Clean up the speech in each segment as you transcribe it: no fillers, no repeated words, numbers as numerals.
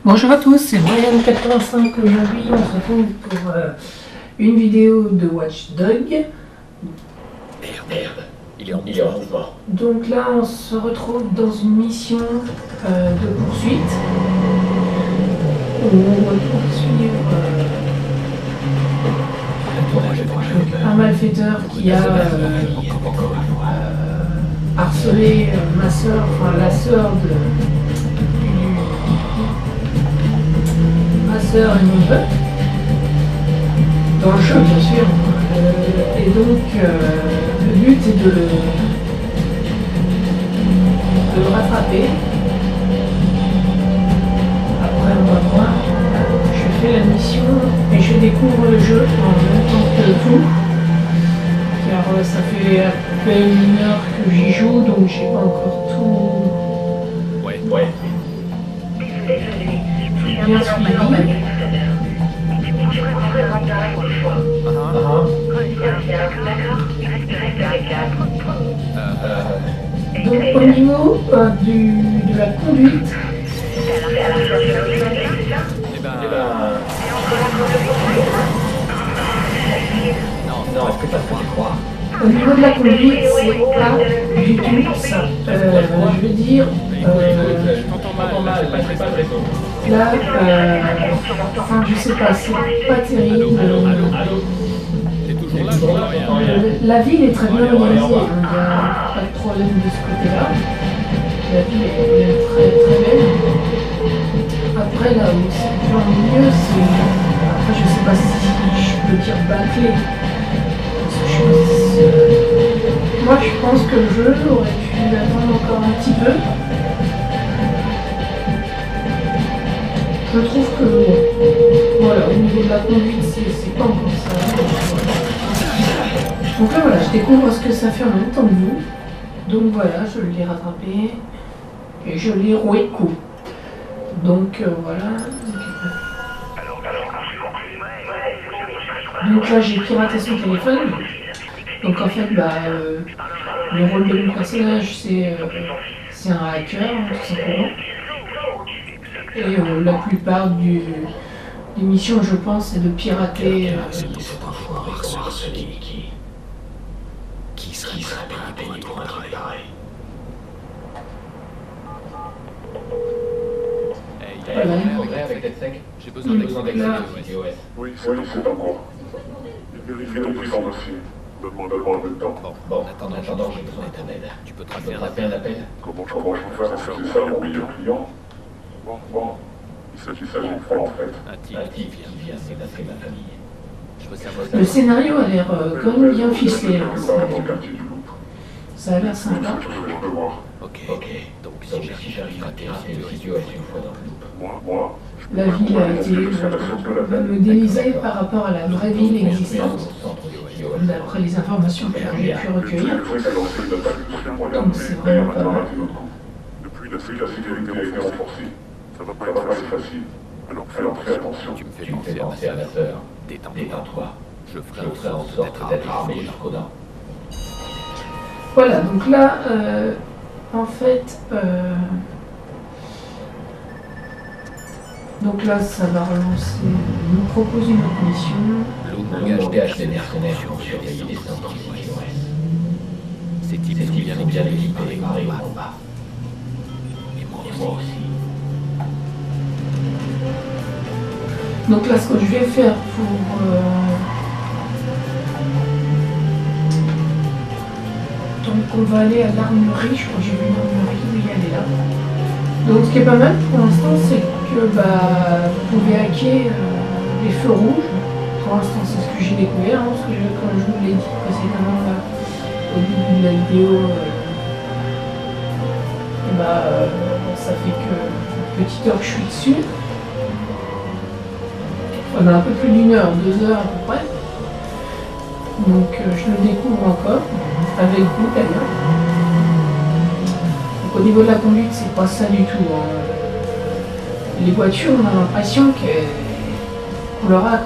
Bonjour à tous, c'est Brian85. Aujourd'hui, on se retrouve pour une vidéo de Watch Dogs. Merde, il est en mouvement. Donc là, on se retrouve dans une mission de poursuite où on va poursuivre un malfaiteur qui a harcelé ma soeur, enfin la soeur de ma soeur et mon pote, dans le jeu bien sûr. Et donc le but est de le rattraper. Après on va voir. Je fais la mission et je découvre le jeu en même temps que vous. Car ça fait à peine 1 heure que j'y joue, donc j'ai pas encore tout bien suivi. Donc au niveau de la conduite, Non, est-ce que ça fait croire? au niveau de la conduite, c'est pas du tout ça. Je veux dire, là, enfin, je sais pas, c'est pas terrible. La ville est très bien organisée, hein, il n'y a pas de problème de ce côté-là. La ville est très très belle. Après, là où c'est toujours mieux, c'est. Après, je sais pas si je peux dire bâclé. Moi, je pense que le jeu aurait pu attendre encore un petit peu. Je trouve que, voilà, au niveau de la conduite, c'est pas encore ça. Donc là, voilà, je découvre ce que ça fait en même temps que vous. Donc voilà, je l'ai rattrapé et je l'ai roué coup. Donc voilà. Donc là, j'ai piraté son téléphone. Donc en fait, le rôle de mon personnage, c'est un hacker, tout simplement. Et la plupart des missions, je pense, c'est de pirater. Qui serait payé pour un travail pareil? Voilà. Avec tête sec? J'ai besoin d'accéder Là. au SOS. Oui, c'est en cours. Vérifie ton puissant dossier. Donne-moi un peu de temps. Bon, en attendant, j'ai besoin de ton aide. Tu peux te Tu rappeler peux un rappeler un appel? Comment je peux faire passer ça à mon meilleur client? Bon, il s'agit de quoi en fait? Un Un type type qui vient menacer ma famille. Je veux savoir. Le scénario a l'air quand même bien ficelé. Hein. Dans le quartier du Louvre. Ça a l'air sympa. Je peux voir. Ok. Ok, Donc donc si si j'arrive j'arrive à à pirater pirater le le site site une fois dans le loop. Moi, La ville a été modélisée par rapport à la vraie ville existante, d'après les informations que j'ai pu recueillir. Donc c'est vraiment pas mal. Depuis la sécurité a été renforcée. Ça va pas être facile. Alors fais attention. Tu me fais Tu me fais penser à ma penser à ma sœur. sœur. Détends-toi. Détends-toi. Je Je ferai en ferai en sorte sorte d'être armé jusqu'aux jusqu'aux dents. Voilà, donc là, en fait, donc là, ça va relancer. Il nous propose une autre mission. L'eau Le engage des des mercenaires mercenaires pour pour surveiller surveiller les les centres centres COS. COS. Ces types Ces sont types bien sont bien équipés préparés au au combat. combat. Et moi Et aussi. moi aussi. Donc là, ce que je vais faire pour donc on va aller à l'armurerie, je crois que j'ai vu une armurerie, oui, elle est là. Donc ce qui est pas mal pour l'instant, c'est que vous pouvez hacker les feux rouges. Pour l'instant, c'est ce que j'ai découvert, hein, parce que comme je vous l'ai dit précédemment là, au début de la vidéo, ça fait que une petite heure que je suis dessus. On a un peu plus d'1 heure, 2 heures à peu près. Donc je le découvre encore, avec vous d'ailleurs. Donc au niveau de la conduite, c'est pas ça du tout. Hein. Les voitures, on a l'impression qu'on leur a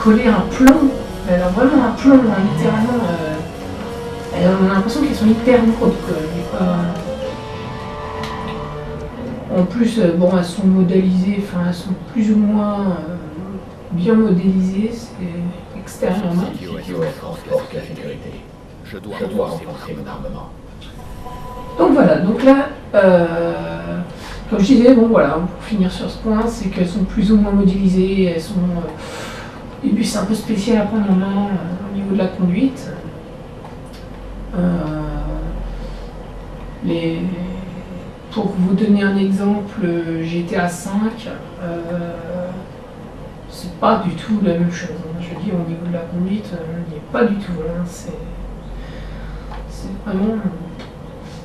collé un plomb. Alors vraiment un plomb, hein, littéralement. On a l'impression qu'elles sont hyper lourdes. En plus, bon, elles sont modélisées, enfin, elles sont plus ou moins bien modélisées extérieurement. CTOS renforce la sécurité. Je dois Je dois renforcer renforcer mon armement. Donc voilà, donc là, comme je disais, bon voilà, pour finir sur ce point, c'est qu'elles sont plus ou moins modélisées, elles sont... au début, c'est un peu spécial à prendre en main au niveau de la conduite. Pour vous donner un exemple, GTA 5, c'est pas du tout la même chose. Je dis au niveau de la conduite, il n'y a pas du tout. Hein, c'est vraiment.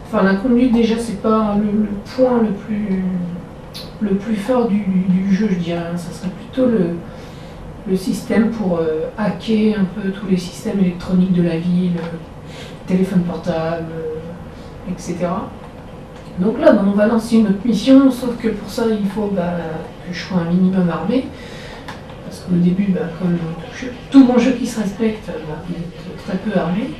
Enfin, la conduite déjà, c'est pas le point le plus fort du jeu, je dirais. Hein. Ça serait plutôt le système pour hacker un peu tous les systèmes électroniques de la ville, téléphone portable, etc. Donc là, on va lancer une autre mission, sauf que pour ça, il faut que je sois un minimum armé. Parce qu'au début, comme tout bon jeu qui se respecte, il est très peu armé.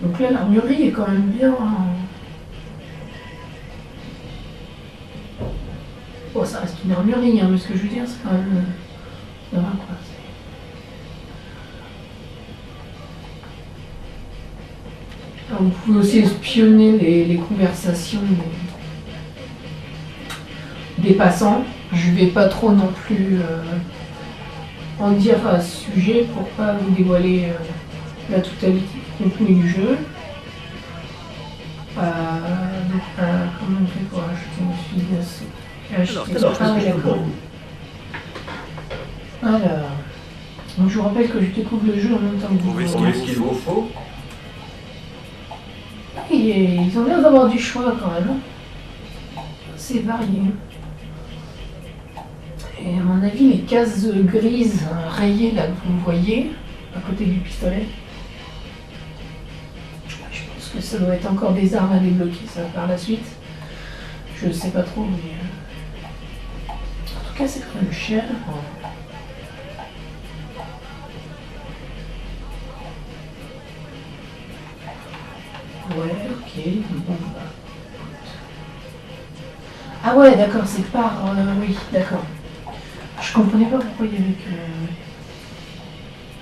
Donc là, l'armurerie est quand même bien... Bon, ça reste une armurerie, hein, mais ce que je veux dire, c'est quand même... Ça va, quoi. Alors, vous pouvez aussi espionner les conversations des passants. Je vais pas trop non plus en dire à ce sujet pour pas vous dévoiler la totalité du contenu du jeu. Comment on fait pour acheter une fusil d'assaut? Alors, donc je vous rappelle que je découvre le jeu en même temps que vous. Est-ce qu'il vous faut? Ils ont l'air d'avoir du choix quand même. C'est varié. Et à mon avis, les cases grises rayées là que vous voyez, à côté du pistolet, je pense que ça doit être encore des armes à débloquer ça par la suite. Je ne sais pas trop, mais en tout cas c'est quand même cher. Ouais, ok, bon Ah ouais, d'accord, c'est par... oui, d'accord. Je comprenais pas pourquoi il y avait que...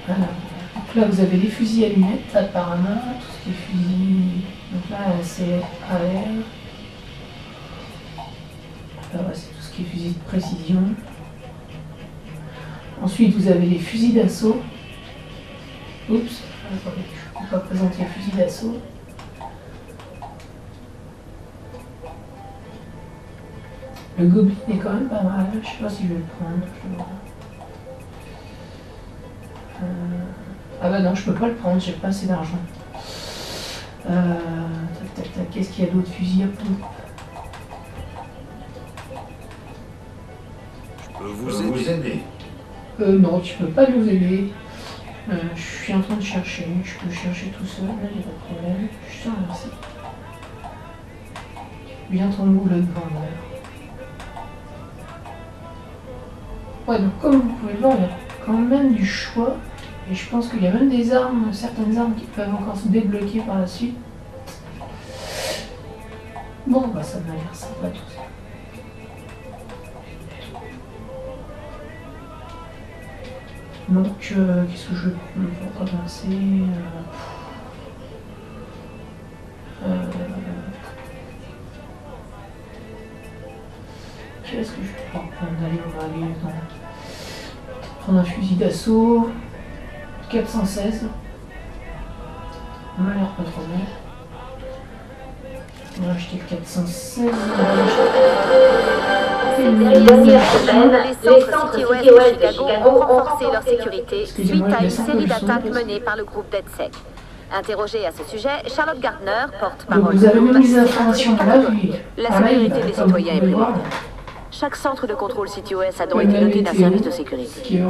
Voilà. Donc là, vous avez les fusils allumettes, apparemment, tout ce qui est fusil... Donc là, c'est AR. Là, c'est tout ce qui est fusil de précision. Ensuite, vous avez les fusils d'assaut. Oups, attendez, je ne peux pas présenter les fusils d'assaut. Le Goblin est quand même pas mal, je sais pas si je vais le prendre. Ah bah non, je peux pas le prendre, j'ai pas assez d'argent. Qu'est-ce qu'il y a d'autre? Fusil à pompe. Je peux vous aider. Non, tu peux pas nous aider. Je suis en train de chercher, je peux chercher tout seul, là, il n'y a pas de problème. Je te remercie. Bien ton boulot de vendeur. Ouais, donc comme vous pouvez le voir, il y a quand même du choix. Et je pense qu'il y a même des armes, certaines armes qui peuvent encore se débloquer par la suite. Bon, bah ça m'a l'air sympa tout ça. Donc, qu'est-ce que je vais prendre pour commencer Qu'est-ce que je vais prendre? Allez, on va aller prendre un fusil d'assaut. 416. On m'a l'air pas trop mal. On va acheter le 416. Ces dernières semaines, les centres CTOS de Chicago ont renforcé leur sécurité suite à une série d'attaques menées par le groupe DedSec. Interrogée à ce sujet, Charlotte Gardner, porte-parole vous avez du même groupe, les informations là, la sécurité des citoyens est primordiale. Chaque centre de contrôle CTOS a donc été doté d'un service de sécurité.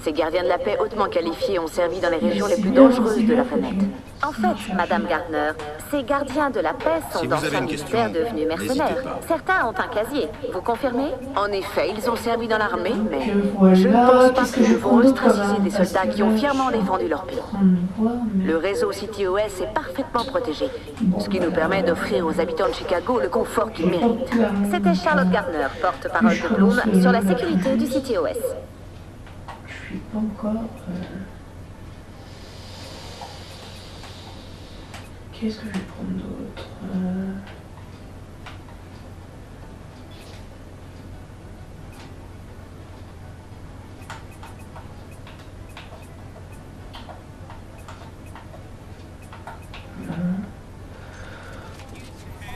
Ces gardiens de la paix hautement qualifiés ont servi dans les régions les plus dangereuses de la planète. En fait, Madame Gardner, ces gardiens de la paix sont Si vous avez d'anciens une question, militaires devenus mercenaires. n'hésitez pas. Certains ont un casier. Vous confirmez? En effet, ils ont servi dans l'armée, mais Que je ne voilà, pense pas qu'est-ce que que nous je devons prends d'autre ostraciser comme des parce soldats que qui ont là, fièrement je suis défendu leur en pays. train de voir, mais- Le réseau CityOS est parfaitement protégé, Bon, ce qui nous bah, permet d'offrir aux habitants de Chicago le confort qu'ils méritent. clairement, C'était Charlotte Gardner, porte-parole de Bloom, sur la sécurité du CityOS. Je suis pas encore... Qu'est-ce que je vais prendre d'autre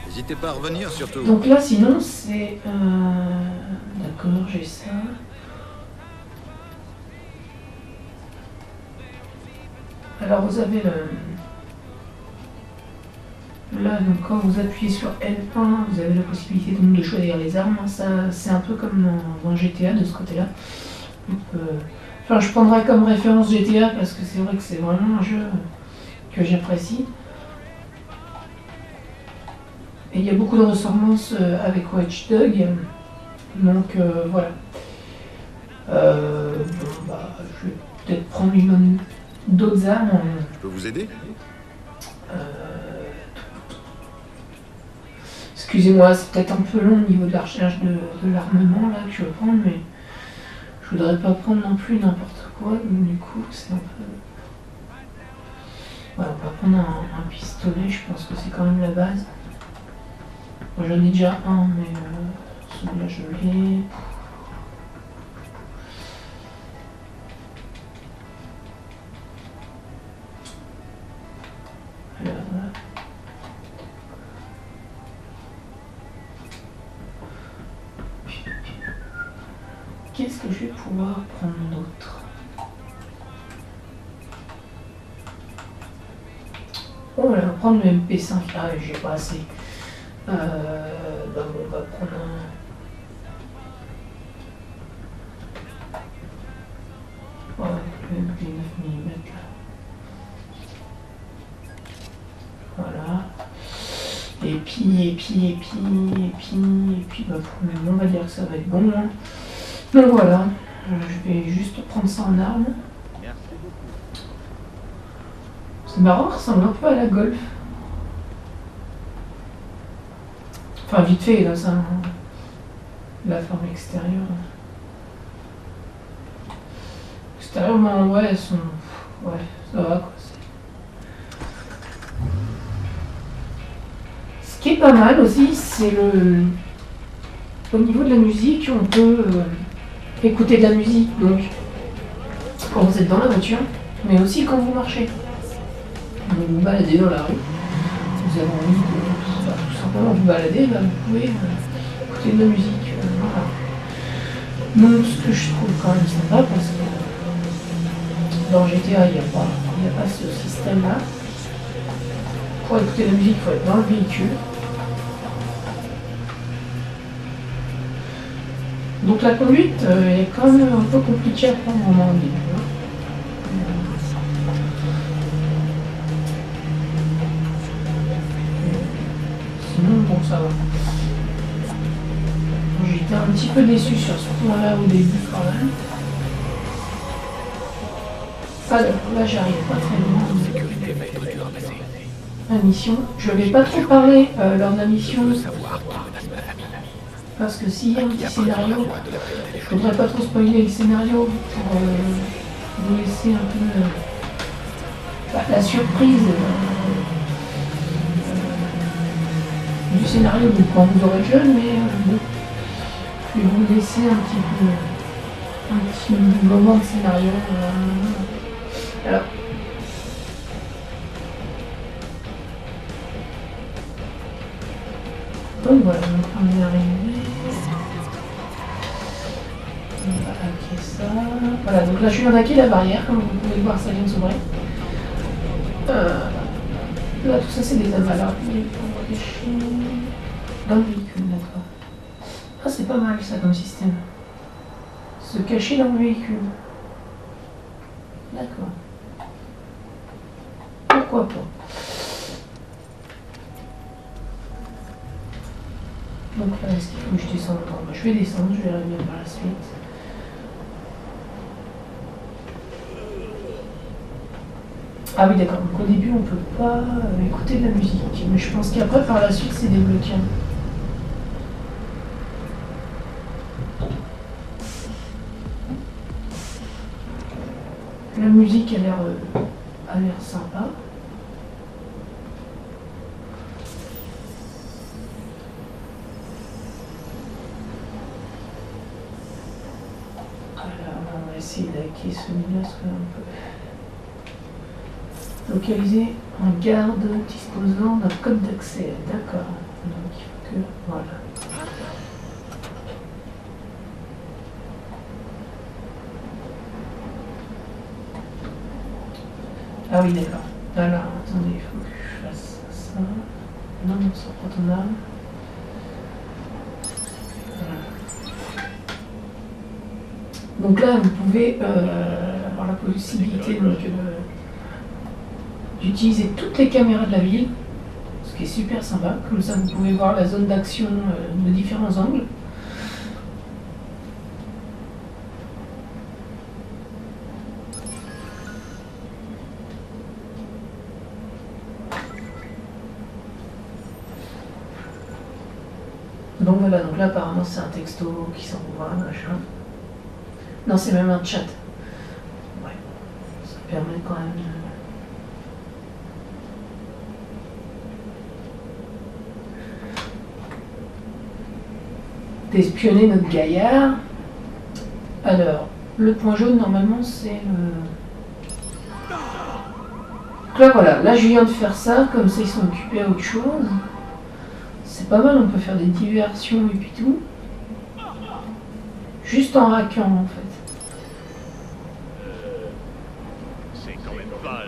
N'hésitez pas à revenir surtout. Donc là, sinon, c'est... D'accord, j'ai ça. Alors, vous avez le... Là, donc, quand vous appuyez sur L1, vous avez la possibilité donc, de choisir les armes. Ça, c'est un peu comme dans GTA, de ce côté-là. Donc, enfin, je prendrai comme référence GTA, parce que c'est vrai que c'est vraiment un jeu que j'apprécie. Et il y a beaucoup de ressemblances avec Watch Dogs, donc voilà. Bon, bah, je vais peut-être prendre une d'autres armes. Je peux vous aider? Excusez-moi, c'est peut-être un peu long au niveau de la recherche de l'armement là que je veux prendre, mais je voudrais pas prendre non plus n'importe quoi, donc du coup c'est un peu... Voilà, on va prendre un pistolet, je pense que c'est quand même la base. Moi, j'en ai déjà un, mais celui-là je l'ai. Alors, voilà. Qu'est-ce que je vais pouvoir prendre d'autre? Oh, on va prendre le MP5. Ah, j'ai pas assez. Bah, on va prendre un... Ouais, le MP 9 mm là. Voilà. Et puis, bah, pour le moment, on va dire que ça va être bon. Hein. Donc voilà, je vais juste prendre ça en arme. C'est marrant, ça ressemble un peu à la Golf. Enfin, vite fait, là, ça. La forme extérieure. Extérieurement, ouais, elles sont. Ouais, ça va quoi. Ce qui est pas mal aussi, c'est le. Au niveau de la musique, on peut écouter de la musique, donc quand vous êtes dans la voiture, mais aussi quand vous marchez. Vous vous baladez dans la rue, vous avez envie de tout simplement vous balader, bah, vous pouvez écouter de la musique. Voilà. Donc ce que je trouve quand même sympa, parce que dans GTA il n'y a pas ce système-là. Pour écouter de la musique, il faut être dans le véhicule. Donc la conduite est quand même un peu compliquée à prendre en main au début. Sinon, bon, ça va. J'étais un petit peu déçu sur ce point-là au début quand même. Alors, là j'arrive pas très loin. Sécurité va être dur à passer. La mission. Je vais pas trop parler lors de la mission. Je veux savoir qui menace ma famille. Parce que s'il y a un Qui petit a pris la scénario, voix de l'appel je téléphonique. voudrais pas trop spoiler le scénario pour vous laisser un peu la surprise du scénario donc quand vous aurez le jeu, mais bon, je vais vous laisser un petit moment de scénario. Alors, donc voilà, donc on est arrivé. On va hacker ça. Voilà, donc là je viens d'hacker la barrière, comme vous pouvez le voir, ça vient de s'ouvrir. Là tout ça c'est des avaleurs. Dans le véhicule, d'accord. Ah c'est pas mal ça comme système. Se cacher dans le véhicule. D'accord. Pourquoi pas. Donc là, est-ce qu'il faut que je descende? Bon, bah, je vais descendre, je verrai bien par la suite. Ah oui, d'accord. Donc au début, on peut pas écouter de la musique. Mais je pense qu'après, par la suite, c'est débloqué. La musique a l'air sympa. Alors, on va essayer d'hacker celui-là, ce qu'on peut. Localiser un garde disposant d'un code d'accès. D'accord. Donc il faut que. Voilà. Ah oui, d'accord. Alors, attendez, il faut que je fasse ça. Non, non, ça prend ton arme. Voilà. Donc là, vous pouvez avoir la possibilité d'utiliser toutes les caméras de la ville, ce qui est super sympa. Comme ça, vous pouvez voir la zone d'action de différents angles. Donc voilà, donc là apparemment c'est un texto qui s'envoie, machin. Non, c'est même un chat. Ouais, ça permet quand même d'espionner notre gaillard. Alors, le point jaune normalement c'est le... Donc là voilà, là je viens de faire ça, comme ça ils sont occupés à autre chose. C'est pas mal, on peut faire des diversions et puis tout. Juste en hackant en fait. C'est quand même pas...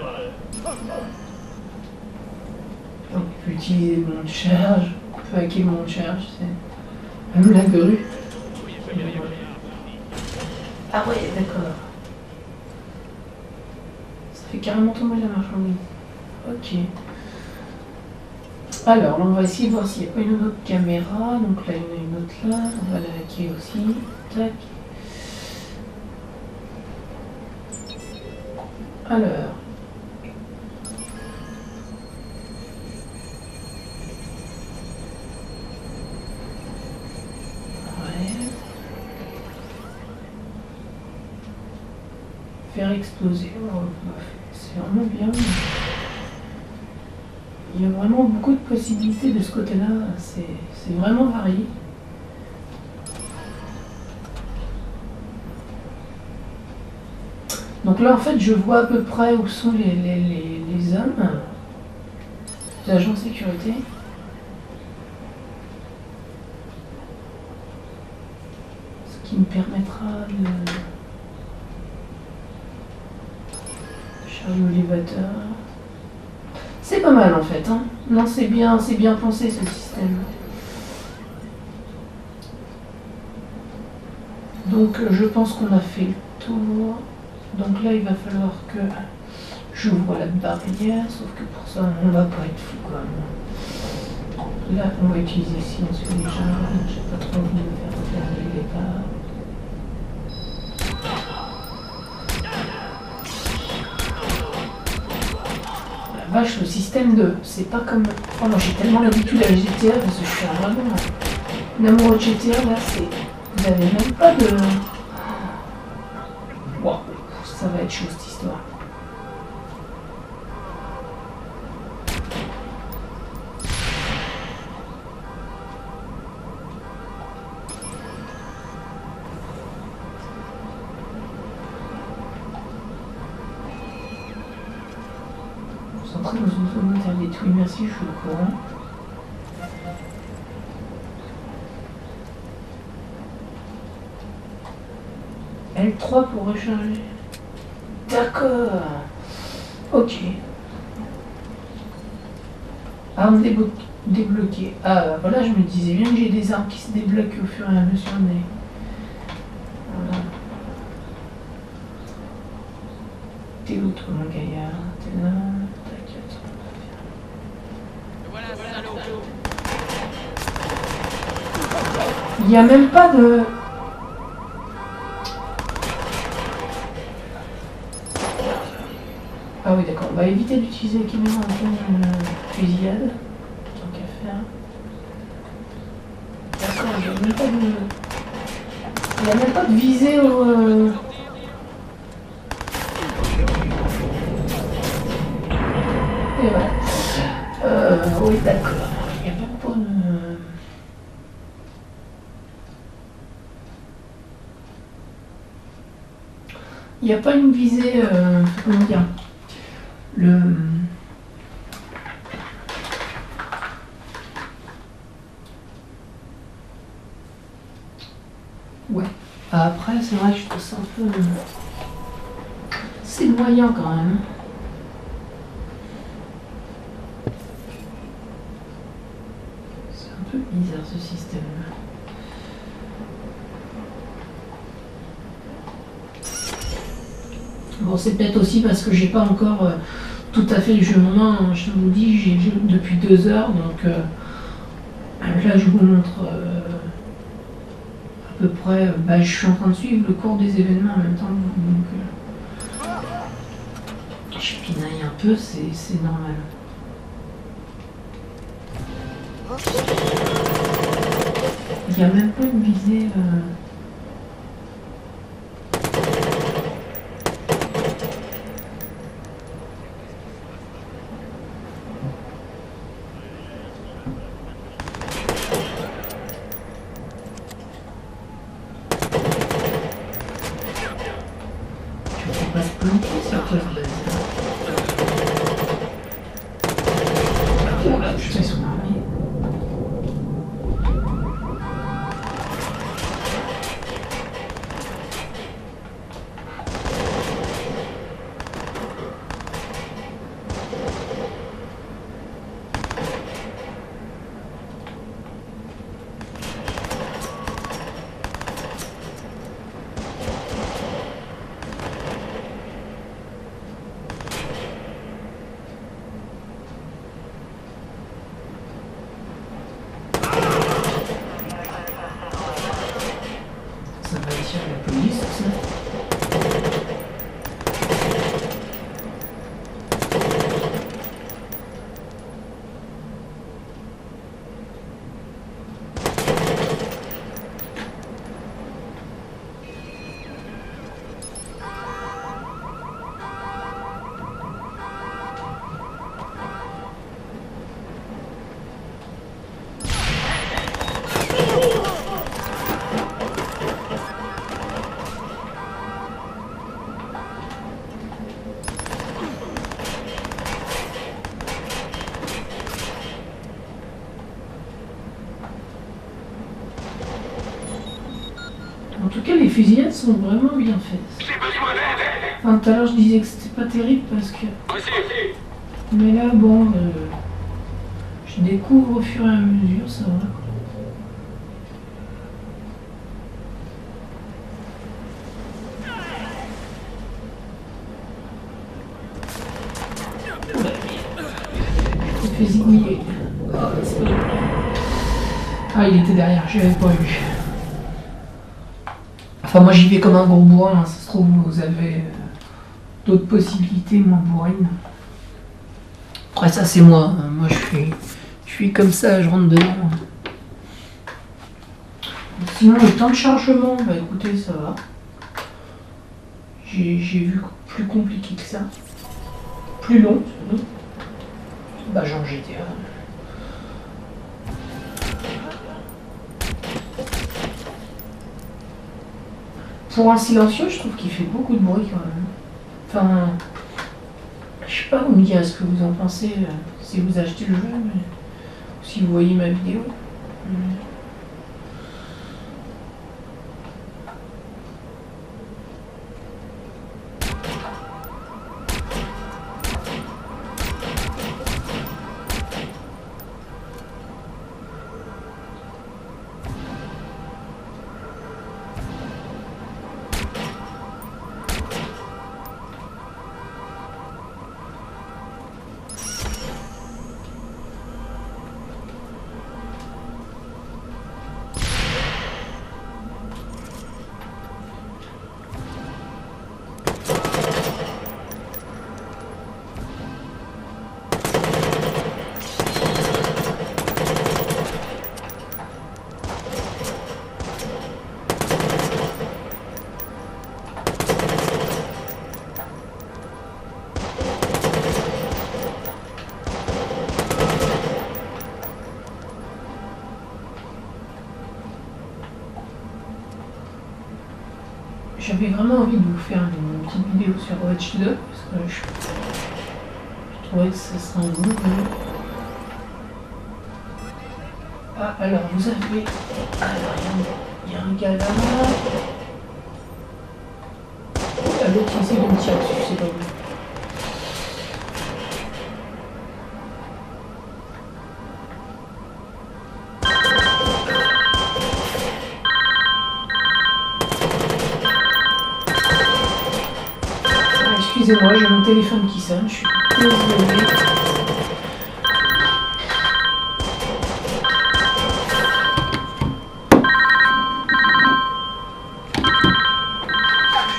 Donc on peut utiliser le monde de charge, on peut hacker le monde de charge, c'est même la grue. Ah ouais, d'accord. Ça fait carrément tomber la marchandise. Ok. Alors, là, on va essayer de voir s'il n'y a pas une autre caméra. Donc là, il y en a une autre là. On va la hacker aussi. Tac. Alors. Ouais. Faire exploser. Oh, c'est vraiment bien. Il y a vraiment beaucoup de possibilités de ce côté-là, c'est vraiment varié. Donc là, en fait, je vois à peu près où sont les hommes, les agents de sécurité. Ce qui me permettra de charger l'élévateur. C'est pas mal en fait, hein. Non, c'est bien pensé ce système. Donc je pense qu'on a fait le tour. Donc là il va falloir que j'ouvre la barrière, sauf que pour ça on va pas être fou quand même. Là on va utiliser silence déjà, j'ai pas trop envie de me faire regarder les départs. Vache, le système de... C'est pas comme... Oh non, j'ai tellement l'habitude à la GTA parce que je suis vraiment... Un amoureux de GTA, là, c'est... Vous avez même pas de... Wow, ça va être chaud, cette histoire. Dans une zone interdite, oui merci, je suis au courant. L3 pour recharger. D'accord. Ok. Arme débloquée. Ah voilà, je me disais bien que j'ai des armes qui se débloquent au fur et à mesure des... Voilà. toi, mon gaillard. T'es là, t'inquiète. Il n'y a même pas de... Ah oui, d'accord. On va éviter d'utiliser les caméras en pleine fusillade. Tant qu'à faire. D'accord, il n'y a même pas de... Il n'y a même pas de visée au... Et voilà. Oui, d'accord. Il n'y a pas de... Il n'y a pas une visée... comment dire? Le... Ouais. Après, c'est vrai que je trouve ça un peu... C'est moyen quand même. C'est un peu bizarre ce système. Bon, c'est peut-être aussi parce que j'ai pas encore tout à fait le jeu en main. Je vous dis, j'ai joué depuis 2 heures, donc là je vous montre à peu près. Je suis en train de suivre le cours des événements en même temps, donc je pinaille un peu, c'est normal. Il n'y a même pas une visée. En tout cas, les fusillades sont vraiment bien faites. Enfin, tout à l'heure, je disais que c'était pas terrible parce que... Mais là, bon, je découvre au fur et à mesure, ça va. Il fait zigouiller. Ah, il était derrière, je l'avais pas vu. Enfin, moi j'y vais comme un gros bourrin, hein. Ça se trouve, vous avez d'autres possibilités moins bourrines. Après, ça, c'est moi. Hein. Moi, je suis comme ça, je rentre dedans. Sinon, le temps de chargement, bah écoutez, ça va. J'ai vu plus compliqué que ça. Plus long, surtout. Bah, genre GTA. Pour un silencieux, je trouve qu'il fait beaucoup de bruit quand même. Enfin, je sais pas, vous me direz ce que vous en pensez si vous achetez le jeu, mais si vous voyez ma vidéo. j'avais vraiment envie de vous faire une petite vidéo sur Watch 2 parce que je trouvais que ce serait un bon jeu. Ah, alors vous avez. Alors, il y a un gars là. Ah, l'autre il essaie de me tirer dessus, c'est pas vrai. Excusez-moi, j'ai mon téléphone qui sonne, je suis désolée.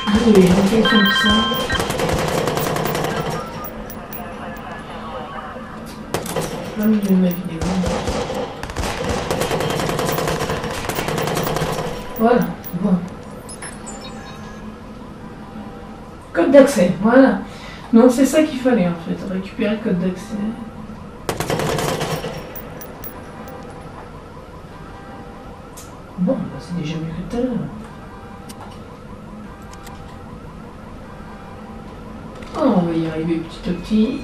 Je suis désolée, j'ai mon téléphone qui sonne. C'est pas milieu de ma vidéo. Voilà, bon. Code d'accès, voilà. Donc c'est ça qu'il fallait en fait, récupérer le code d'accès. Bon, bah, c'est déjà mieux que tout à l'heure. Oh, on va y arriver petit à petit.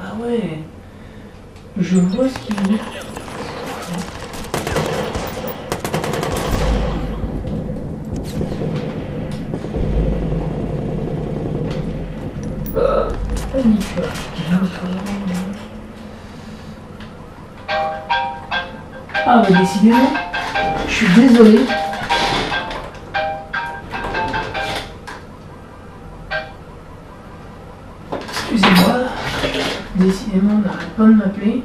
Ah ouais, je vois ce qu'il veut. Panique pas. Ah bah décidément, je suis désolé. Excusez-moi. Décidément, on n'arrête pas de m'appeler.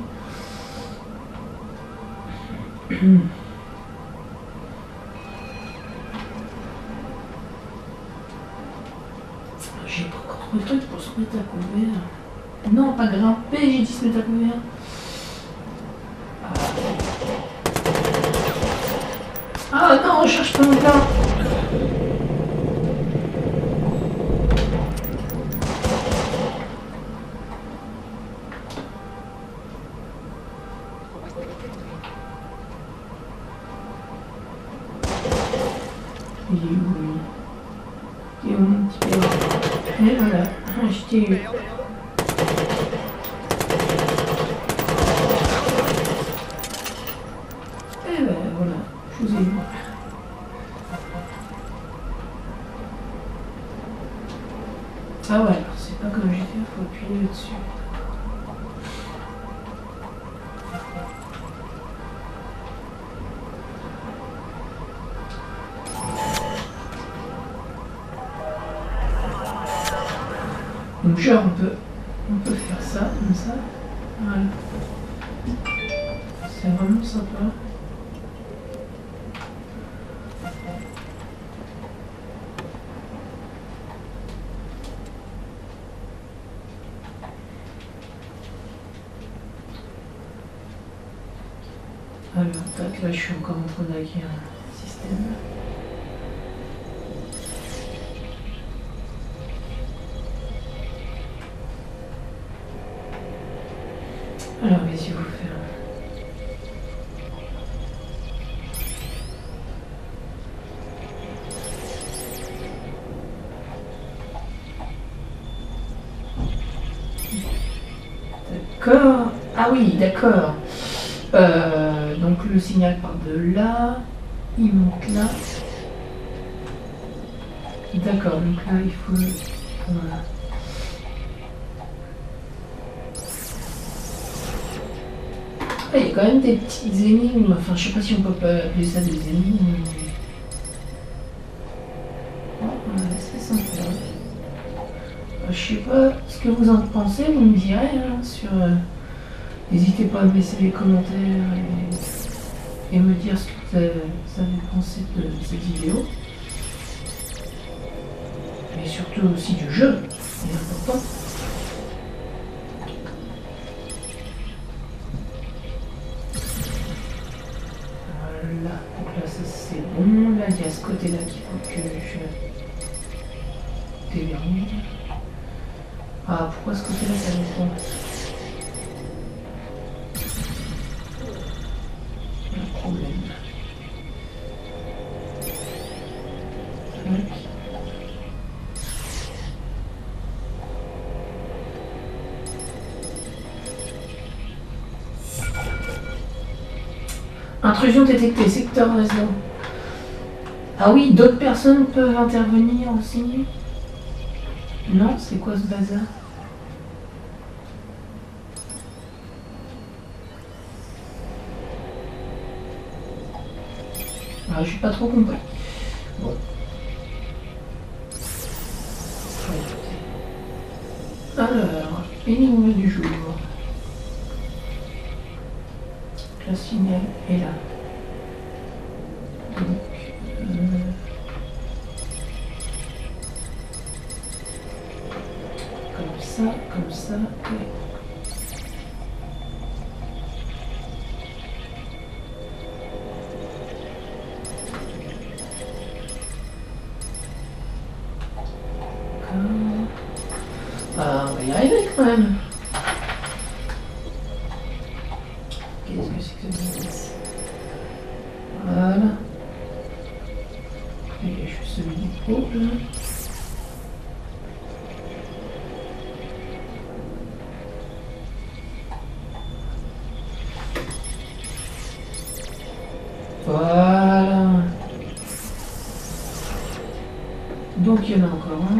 J'ai pas encore trouvé le truc pour se mettre à couvert. Non, pas grimper, j'ai dit se mettre à couvert. Ah non, on cherche pas longtemps. Il est où lui? Il est où mon petit père? Et voilà, je t'ai eu. Et ben voilà, je vous ai eu. Ah ouais, alors c'est pas comme j'ai fait, il faut appuyer là-dessus. Donc genre on peut faire ça, comme ça. Voilà. C'est vraiment sympa. Alors, tac, là je suis encore en train d'acquérir un système. Alors, qu'est-ce qu'il faut faire? D'accord. Ah oui, d'accord. Donc le signal part de là, il monte là. D'accord, donc là il faut... Voilà. Ah, il y a quand même des petites énigmes, enfin je sais pas si on peut pas appeler ça des énigmes. Ouais, c'est sympa. Je sais pas ce que vous en pensez, vous me direz hein, sur... N'hésitez pas à me laisser les commentaires et me dire ce que vous avez pensé de cette vidéo. Mais surtout aussi du jeu, c'est important. Voilà. donc là ça c'est bon. Là il y a ce côté-là qu'il faut que je déverrouille. Ah, pourquoi ce côté-là ça me prend? Un problème. Tac. Intrusion détectée, secteur réseau. Ah oui, d'autres personnes peuvent intervenir aussi. Non, c'est quoi ce bazar? Ah, j'ai pas trop compris. Bon. Alors, énigme du jour. La signal est là. Donc, comme ça, et... Ah, on va y arriver quand même. Qu'est-ce que c'est que ce business? Voilà. Et je suis celui du pot là. Voilà. Donc il y en a encore un.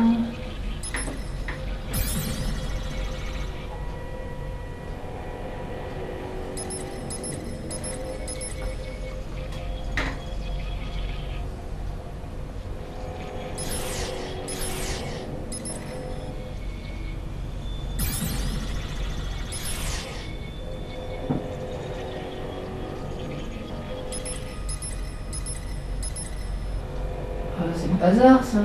C'est le bazar ça.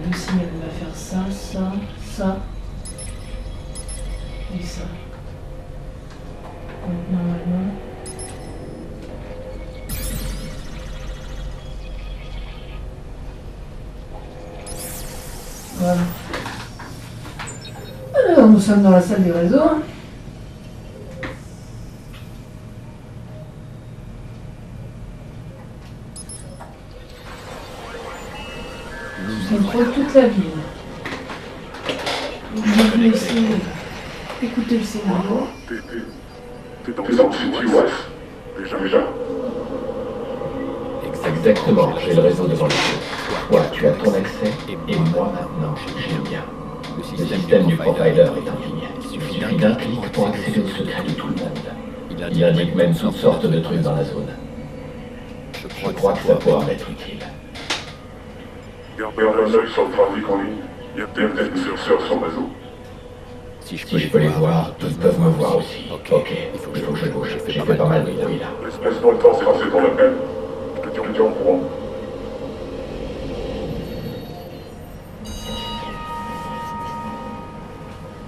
Le signal va faire ça, ça, ça et ça. Donc normalement... Voilà. Alors nous sommes dans la salle des réseaux. Contrôle toute la ville. Je vais vous laisser écouter le scénario. T'es dans le City West. Déjà. Exactement, j'ai le réseau devant les yeux. Toi, tu as ton accès, et moi maintenant, j'ai le mien. Le système du profiler est en ligne. Il suffit d'un clic pour accéder au secret de tout le monde. Il indique même toutes sortes de trucs dans la zone. Je crois que ça pourra m'être utile. Garde un œil sur le trafic en ligne. Il y a peut-être des curseurs sur le réseau. Si je peux les voir, ils peuvent me voir aussi. Ok, il faut que je bouge. J'ai fait pas mal de bruit là. Laisse-moi le temps de passer ton appel. Je te tiens au courant.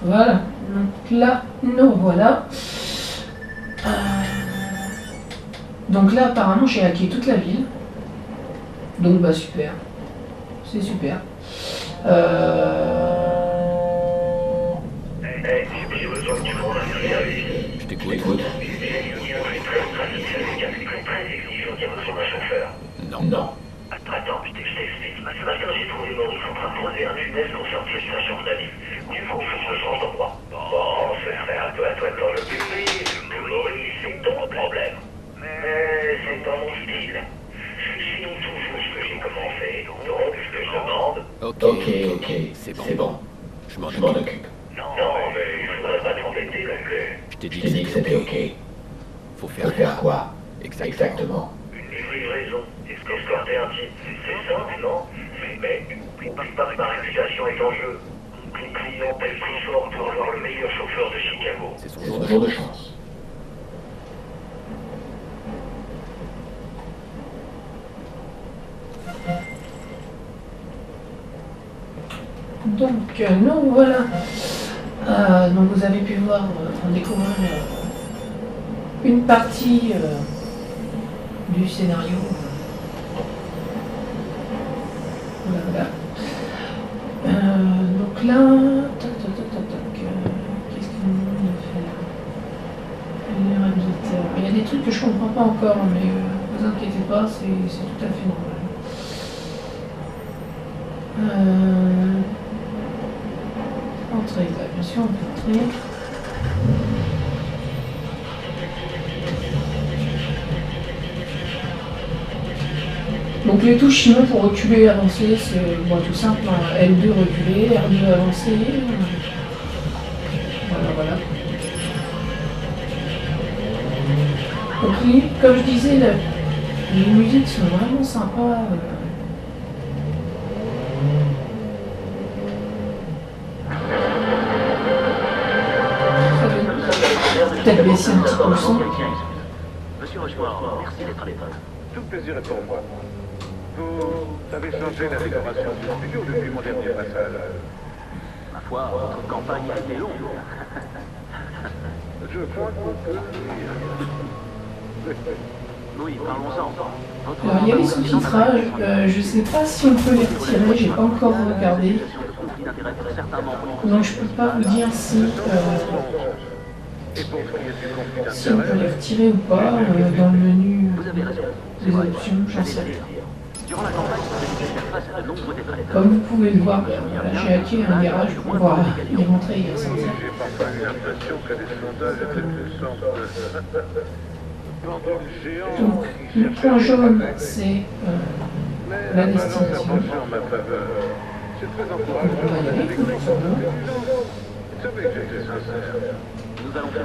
Voilà. Donc là, nous voilà. Donc là, apparemment, j'ai hacké toute la ville. Donc bah super. C'est super. J'ai besoin que tu me rendes un service. Je t'écoute. Très exigeant dire besoin d'un chauffeur. Non. Attends, je t'explique. Ce matin, j'ai trouvé Maurice en train de creuser un tunnel pour sortir de sa chambre d'avis. Du coup, faut que je change d'endroit. Bon, ce serait à toi de t'en occuper. Maurice, c'est ton problème. Mais c'est pas mon style. Sinon, toujours ce que j'ai commencé. Donc, ce que je demande... Ok, c'est bon. Je m'en occupe. Non, mais il faudrait pas t'embêter non plus. Je t'ai dit que c'était ok. Faut faire quoi? Exactement. Une livraison. Escorter un type, c'est simple, non? Mais oublie pas que ma réputation est en jeu. Une clientèle plus forte pour avoir le meilleur chauffeur de Chicago. C'est son jour de chance. Donc, nous voilà. Donc vous avez pu voir, découvrir une partie du scénario. Voilà. Donc là, qu'est-ce qu'on va faire? Il y a des trucs que je comprends pas encore, mais ne vous inquiétez pas, c'est tout à fait normal. Entrer, bien sûr, on peut entrer. Donc les touches sinon pour reculer et avancer, c'est bon, tout simple, hein. L2 reculer, R2 avancer. Voilà. Donc comme je disais, les musiques sont vraiment sympas. Peut-être baisser un petit peu le son. Monsieur Rochefort, merci d'être à l'épreuve. Tout plaisir est pour moi. Vous avez changé la décoration du studio depuis mon dernier passage. Ma foi, votre campagne a été longue. Je crois qu'on peut le dire. Oui, parlons-en. Alors il y a les sous-titrages, je sais pas si on peut les retirer, j'ai pas encore regardé. Donc je peux pas vous dire si on peut les retirer ou pas dans le menu des options, j'en sais rien. Comme vous pouvez le voir, j'ai hacké un garage pour pouvoir y rentrer et y ressortir. J'ai parfois eu l'impression que les sondages étaient une sorte de... Donc le point jaune, c'est la destination. Donc, on va y aller, tout simplement.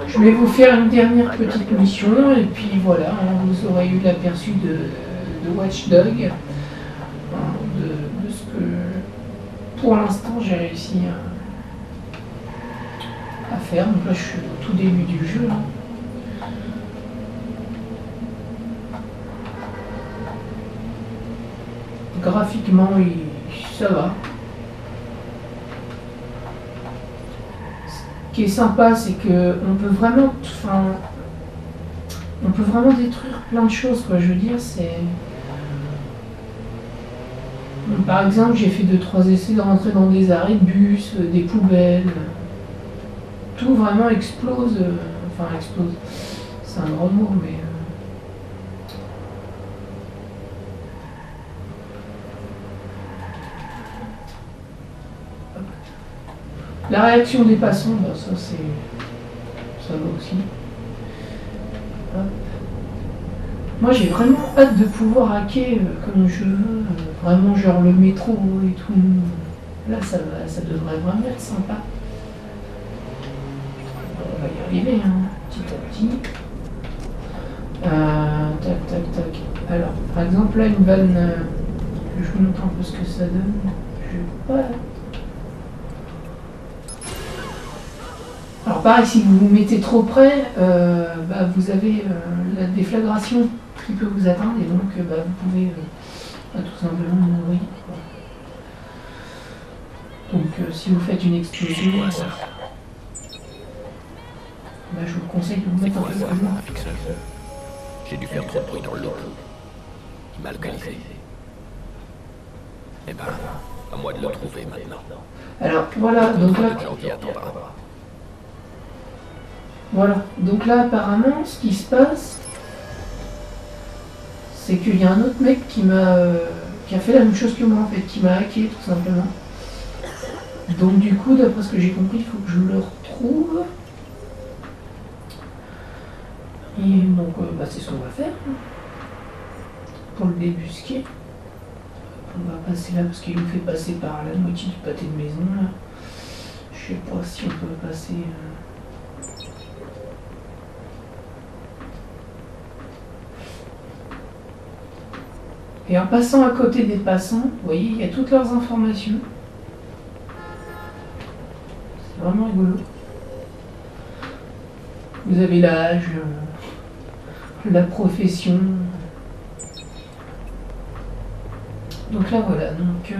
Je vais vous faire une dernière petite mission et puis voilà, vous aurez eu l'aperçu de Watch Dogs, de ce que pour l'instant j'ai réussi à faire. Donc là je suis au tout début du jeu. Là. Graphiquement ça va. Ce qui est sympa, c'est que on peut vraiment détruire plein de choses, quoi. Je veux dire, c'est... Par exemple, j'ai fait 2-3 essais de rentrer dans des arrêts de bus, des poubelles. Tout vraiment explose. Enfin, explose. C'est un gros mot, mais... La réaction des passants, bah, ça va aussi. Hop. Moi j'ai vraiment hâte de pouvoir hacker comme je veux, vraiment genre le métro et tout. Là ça devrait vraiment être sympa. On va y arriver, hein, petit à petit. Tac. Alors, par exemple là une vanne, je vous montre un peu ce que ça donne. Je vais pas... Alors pareil, si vous vous mettez trop près, vous avez la déflagration qui peut vous atteindre et donc vous pouvez tout simplement mourir. Donc si vous faites une explosion, je vous conseille de vous mettre un peu plus loin. J'ai dû faire trop de bruit dans le lot. Il m'a localisé. Eh ben, à moi de le trouver maintenant. Alors voilà, donc là... Voilà, donc là apparemment ce qui se passe, c'est qu'il y a un autre mec qui a fait la même chose que moi en fait, qui m'a hacké tout simplement. Donc du coup, d'après ce que j'ai compris, il faut que je le retrouve. Et donc c'est ce qu'on va faire. Pour le débusquer. On va passer là parce qu'il nous fait passer par la moitié du pâté de maison là. Je sais pas si on peut passer... Et en passant à côté des passants, vous voyez, il y a toutes leurs informations. C'est vraiment rigolo. Vous avez l'âge, la profession. Donc là voilà, donc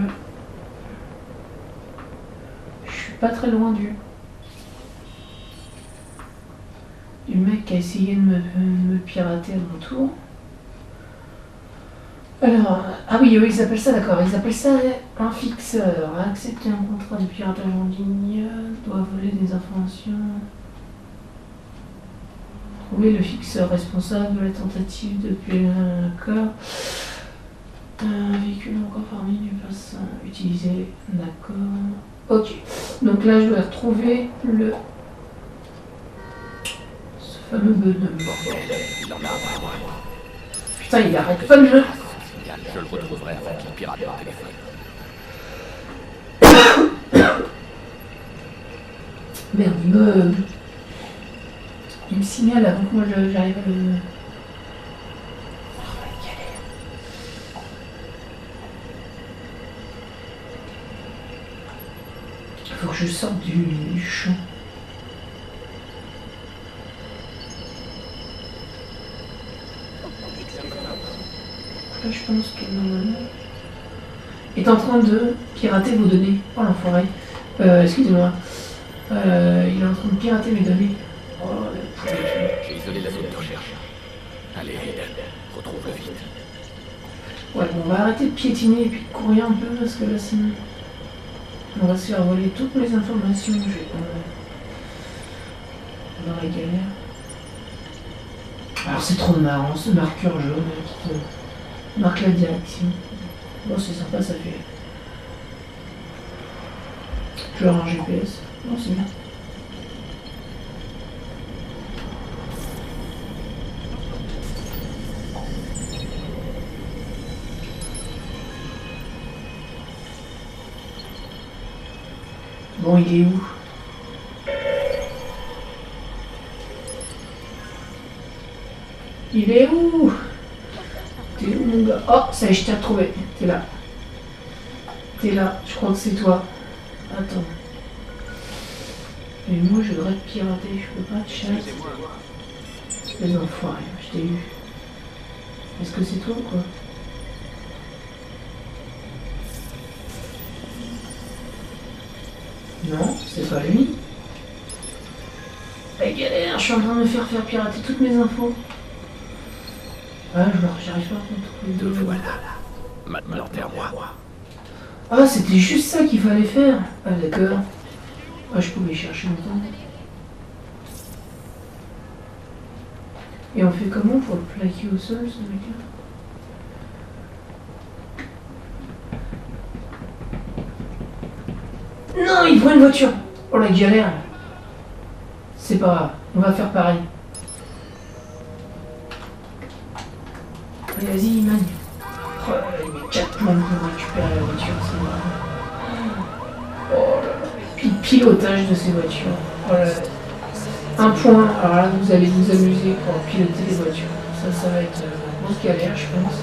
je suis pas très loin du mec qui a essayé de me pirater à mon tour. Alors, ah oui, ils appellent ça, d'accord, ils appellent ça un fixeur. Accepter un contrat de piratage en ligne, doit voler des informations. Trouver le fixeur responsable de la tentative de piller un accord. Un véhicule encore parmi du passant utilisé, d'accord. Ok, donc là je dois retrouver ce fameux bonhomme. Il en a après moi. Putain, il arrête pas le jeu. Je le retrouverai avant qu'il pirate mon téléphone. Merde, il me signale avant que moi j'arrive à le... Faut que je sorte du champ. Là, je pense que normalement est en train de pirater vos données. Oh l'enfoiré. Excusez-moi. Il est en train de pirater mes données. Oh la poubelle. J'ai isolé la zone de recherche. Allez, Aiden, retrouve-le vite. Ouais, bon, on va arrêter de piétiner et puis de courir un peu parce que là sinon on va se faire voler toutes mes informations. Je vais dans la galère. Alors c'est trop marrant ce marqueur jaune qui te marque la direction. Bon, c'est sympa, ça fait. Genre un GPS. Bon, c'est bien. Bon, il est où? Il est où? T'es où mon gars? Oh, ça y est, je t'ai retrouvé. T'es là. T'es là, je crois que c'est toi. Attends. Mais moi je devrais te pirater, je peux pas te chasser. Les enfoirés, je t'ai eu. Est-ce que c'est toi ou quoi? Non, c'est pas lui. La galère, je suis en train de me faire pirater toutes mes infos. Ah, j'arrive pas à contrôler. Te voilà. Maintenant, t'es à moi. Ah, c'était juste ça qu'il fallait faire. Ah, d'accord. Ah, je pouvais chercher longtemps. Et on fait comment pour le plaquer au sol, ce mec-là? Non, il voit une voiture. Oh la galère. C'est pas grave, on va faire pareil. Allez, vas-y, man. Oh là là, il met 4 plombs pour récupérer la voiture, c'est marrant. Oh là là, puis le pilotage de ces voitures. Oh là là. Un point, alors là, vous allez vous amuser pour piloter les voitures. Ça va être une grosse galère, je pense.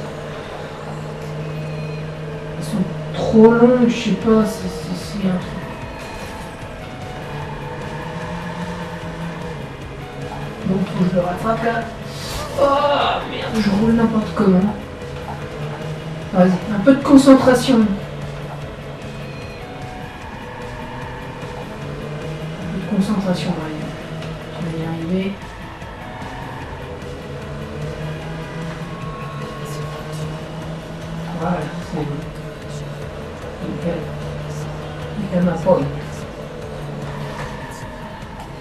Elles sont trop longues, je sais pas, c'est un truc. Donc faut que je le rattrape là. Oh merde, je roule n'importe comment. Vas-y, un peu de concentration. Un peu de concentration, Maria. Je vais y arriver. Voilà, c'est bon. Nickel. Nickel ma pomme.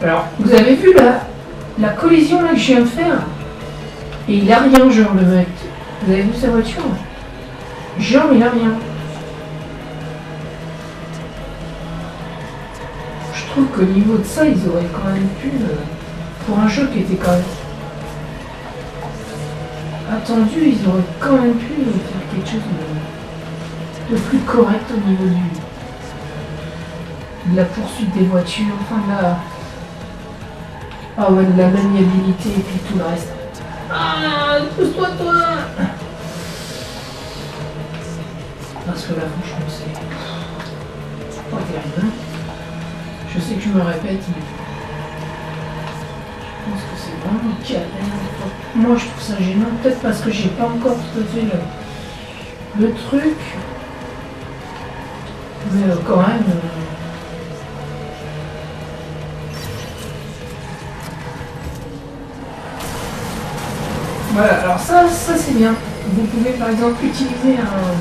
Alors, vous avez vu là la collision là que je viens de faire? Et il a rien, genre le mec. Vous avez vu sa voiture? Genre il a rien. Je trouve qu'au niveau de ça, ils auraient quand même pu, pour un jeu qui était quand même attendu, ils auraient quand même pu faire quelque chose de plus correct au niveau de la poursuite des voitures, enfin de la... Ah ouais, de la maniabilité et puis tout le reste. Ah, pousse-toi toi! Parce que là, franchement, c'est pas terrible. Je sais que je me répète, mais je pense que c'est vraiment carré. Moi, je trouve ça gênant. Peut-être parce que j'ai pas encore tout à fait le truc. Mais quand même... Voilà, alors ça c'est bien. Vous pouvez par exemple utiliser un...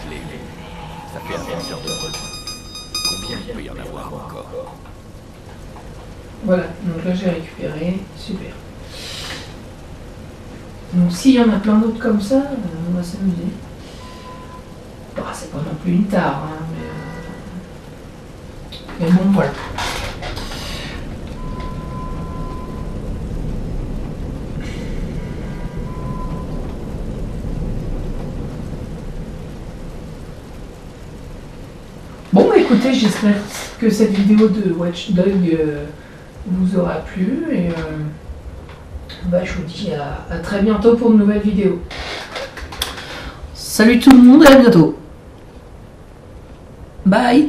Je l'ai vu. Ça fait un senseur de rejoint. Combien il peut y en avoir encore? Voilà, donc là j'ai récupéré, super. Donc s'il y en a plein d'autres comme ça, on va s'amuser. Bah, c'est pas non plus une tare, hein, mais bon voilà. Bon bah écoutez, j'espère que cette vidéo de Watch Dogs vous aura plu et bah, je vous dis à très bientôt pour de nouvelles vidéos. Salut tout le monde et à bientôt. Bye.